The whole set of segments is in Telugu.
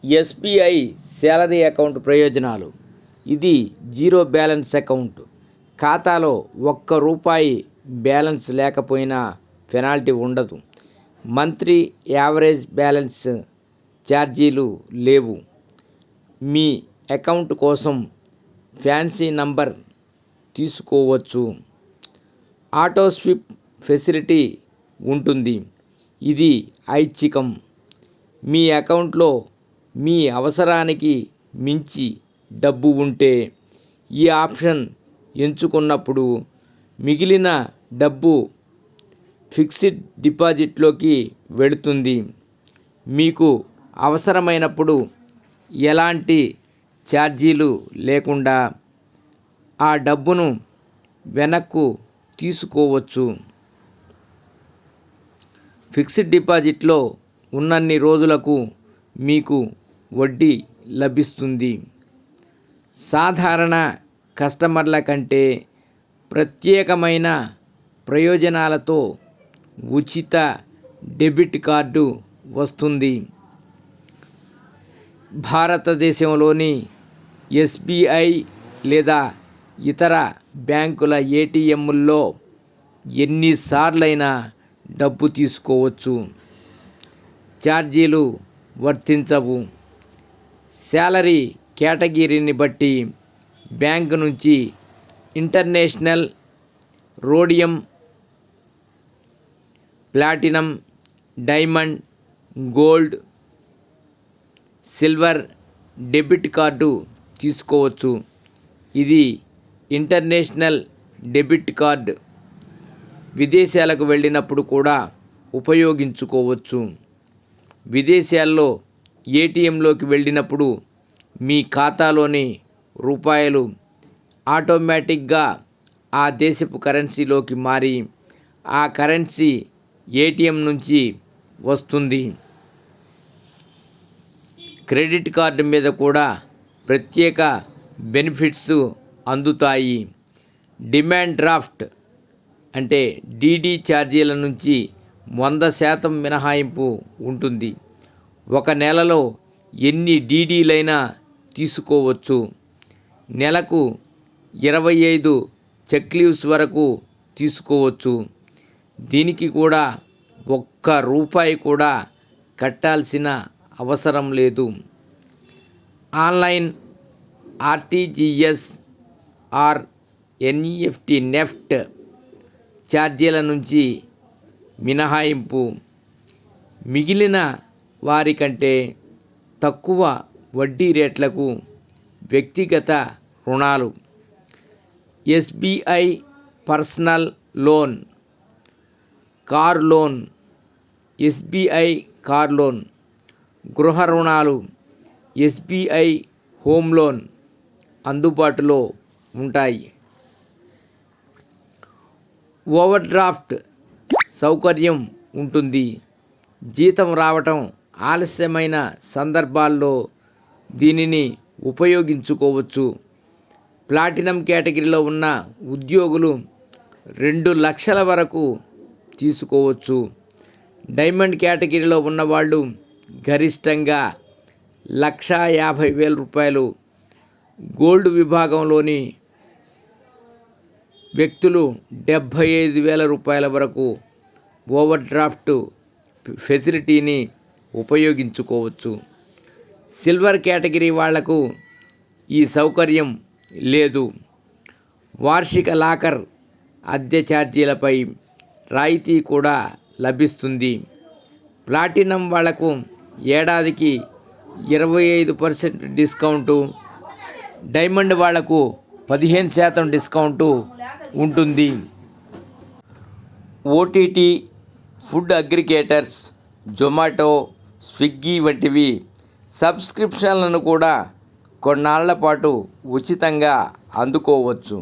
ఎస్బీఐ శాలరీ అకౌంట్ ప్రయోజనాలు. ఇది జీరో బ్యాలెన్స్ అకౌంట్. ఖాతాలో ఒక్క రూపాయి బ్యాలెన్స్ లేకపోయినా పెనాల్టీ ఉండదు. మంత్లీ యావరేజ్ బ్యాలెన్స్ ఛార్జీలు లేవు. మీ అకౌంట్ కోసం ఫ్యాన్సీ నంబర్ తీసుకోవచ్చు. ఆటో స్విప్ ఫెసిలిటీ ఉంటుంది. ఇది ఐచ్ఛికం. మీ అకౌంట్లో మీ అవసరానికి మించి డబ్బు ఉంటే ఈ ఆప్షన్ ఎంచుకున్నప్పుడు మిగిలిన డబ్బు ఫిక్స్డ్ డిపాజిట్లోకి వెళుతుంది. మీకు అవసరమైనప్పుడు ఎలాంటి ఛార్జీలు లేకుండా ఆ డబ్బును వెనక్కు తీసుకోవచ్చు. ఫిక్స్డ్ డిపాజిట్లో ఉన్నన్ని రోజులకు మీకు వడ్డీ లభిస్తుంది. సాధారణ కస్టమర్ల కంటే ప్రత్యేకమైన ప్రయోజనాలతో ఉచిత డెబిట్ కార్డు వస్తుంది. భారతదేశంలోని ఎస్బీఐ లేదా ఇతర బ్యాంకుల ఏటీఎంల్లో ఎన్నిసార్లైనా డబ్బు తీసుకోవచ్చు. ఛార్జీలు వర్తించవు. శాలరీ కేటగిరీని బట్టి బ్యాంకు నుంచి international, rhodium, platinum, diamond, gold, silver debit card తీసుకోవచ్చు. ఇది ఇంటర్నేషనల్ డెబిట్ కార్డ్. విదేశాలకు వెళ్ళినప్పుడు కూడా ఉపయోగించుకోవచ్చు. విదేశాల్లో ఏటీఎంలోకి వెళ్ళినప్పుడు మీ ఖాతాలోని రూపాయలు ఆటోమేటిక్గా ఆ దేశపు కరెన్సీలోకి మారి ఆ కరెన్సీ ఏటీఎం నుంచి వస్తుంది. క్రెడిట్ కార్డు మీద కూడా ప్రత్యేక బెనిఫిట్స్ అందుతాయి. డిమాండ్ డ్రాఫ్ట్ అంటే డీడీ ఛార్జీల నుంచి 100% మినహాయింపు ఉంటుంది. ఒక నెలలో ఎన్ని డీడీలైనా తీసుకోవచ్చు. నెలకు 25 చెక్ లీవ్స్ వరకు తీసుకోవచ్చు. దీనికి కూడా ఒక్క రూపాయి కూడా కట్టాల్సిన అవసరం లేదు. Online RTGS or NEFT NEFT ఛార్జీల నుంచి మినహాయింపు. మిగిలిన వారి కంటే తక్కువ వడ్డీ రేట్లకు వ్యక్తిగత రుణాలు. SBI personal loan, car loan, SBI car loan, గృహ రుణాలు, ఎస్బీఐ హోమ్ లోన్ అందుబాటులో ఉంటాయి. ఓవర్ డ్రాఫ్ట్ సౌకర్యం ఉంటుంది. జీతం రావటం ఆలస్యమైన సందర్భాల్లో దీనిని ఉపయోగించుకోవచ్చు. ప్లాటినం కేటగిరీలో ఉన్న ఉద్యోగులు 2 లక్షల వరకు తీసుకోవచ్చు. డైమండ్ కేటగిరీలో ఉన్నవాళ్ళు గరిష్టంగా 1,50,000 రూపాయలు. గోల్డ్ విభాగంలోని వ్యక్తులు 75,000 రూపాయల వరకు ఓవర్ డ్రాఫ్ట్ ఫెసిలిటీని ఉపయోగించుకోవచ్చు. సిల్వర్ కేటగిరీ వాళ్లకు ఈ సౌకర్యం లేదు. వార్షిక లాకర్ అద్దె ఛార్జీలపై రాయితీ కూడా లభిస్తుంది. ప్లాటినం వాళ్లకు ఏడాదికి 25% డిస్కౌంటు, డైమండ్ వాళ్లకు 15% డిస్కౌంటు ఉంటుంది. OTT, food aggregators, Zomato, Swiggy వంటివి సబ్స్క్రిప్షన్లను కూడా కొన్నాళ్ల పాటు ఉచితంగా అందుకోవచ్చు.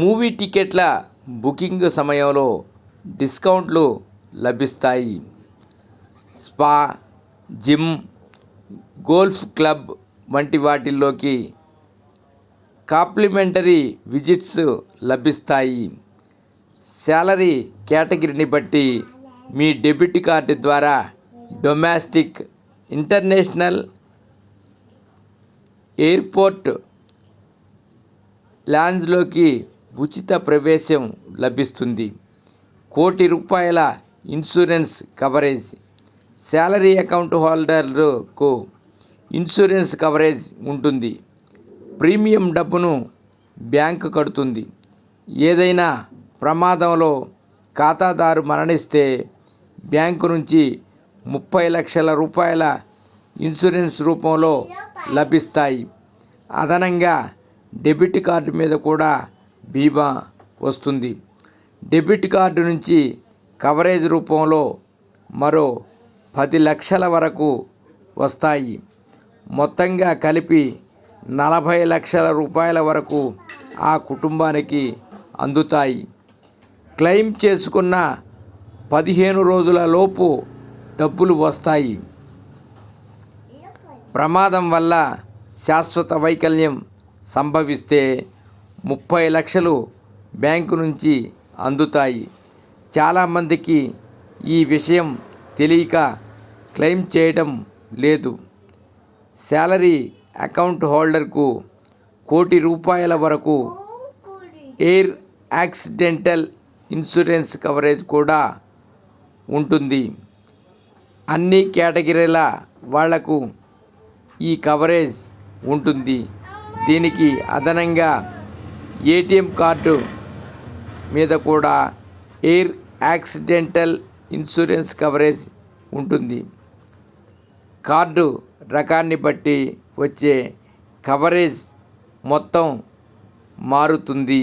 మూవీ టికెట్ల బుకింగ్ సమయంలో డిస్కౌంట్లు లభిస్తాయి. స్పా, జిమ్, గోల్ఫ్ క్లబ్ వంటి వాటిల్లోకి కాంప్లిమెంటరీ విజిట్స్ లభిస్తాయి. శాలరీ కేటగిరీని బట్టి మీ డెబిట్ కార్డు ద్వారా డొమెస్టిక్, ఇంటర్నేషనల్, ఎయిర్పోర్ట్ లాంజ్లోకి ఉచిత ప్రవేశం లభిస్తుంది. ₹1,00,00,000 ఇన్సూరెన్స్ కవరేజ్. శాలరీ అకౌంట్ హోల్డర్లకు ఇన్సూరెన్స్ కవరేజ్ ఉంటుంది. ప్రీమియం డబ్బును బ్యాంకు కడుతుంది. ఏదైనా ప్రమాదంలో ఖాతాదారు మరణిస్తే బ్యాంకు నుంచి ₹30,00,000 ఇన్సూరెన్స్ రూపంలో లభిస్తాయి. అదనంగా డెబిట్ కార్డు మీద కూడా బీమా వస్తుంది. డెబిట్ కార్డు నుంచి కవరేజ్ రూపంలో మరో 10 లక్షల వరకు వస్తాయి. మొత్తంగా కలిపి ₹40 లక్షల వరకు ఆ కుటుంబానికి అందుతాయి. క్లెయిమ్ చేసుకున్న 15 రోజుల లోపు డబ్బులు వస్తాయి. ప్రమాదం వల్ల శాశ్వత వైకల్యం సంభవిస్తే 30 లక్షలు బ్యాంకు నుంచి అందుతాయి. చాలామందికి ఈ విషయం తెలియక క్లెయిమ్ చేయడం లేదు. శాలరీ అకౌంట్ హోల్డర్కు ₹1,00,00,000 వరకు ఎయిర్ యాక్సిడెంటల్ ఇన్సూరెన్స్ కవరేజ్ కూడా ఉంటుంది. అన్ని కేటగిరీల వాళ్లకు ఈ కవరేజ్ ఉంటుంది. దీనికి అదనంగా ఏటీఎం కార్డు మీద కూడా ఎయిర్ యాక్సిడెంటల్ ఇన్సూరెన్స్ కవరేజ్ ఉంటుంది. కార్డు రకాన్ని బట్టి వచ్చే కవరేజ్ మొత్తం మారుతుంది.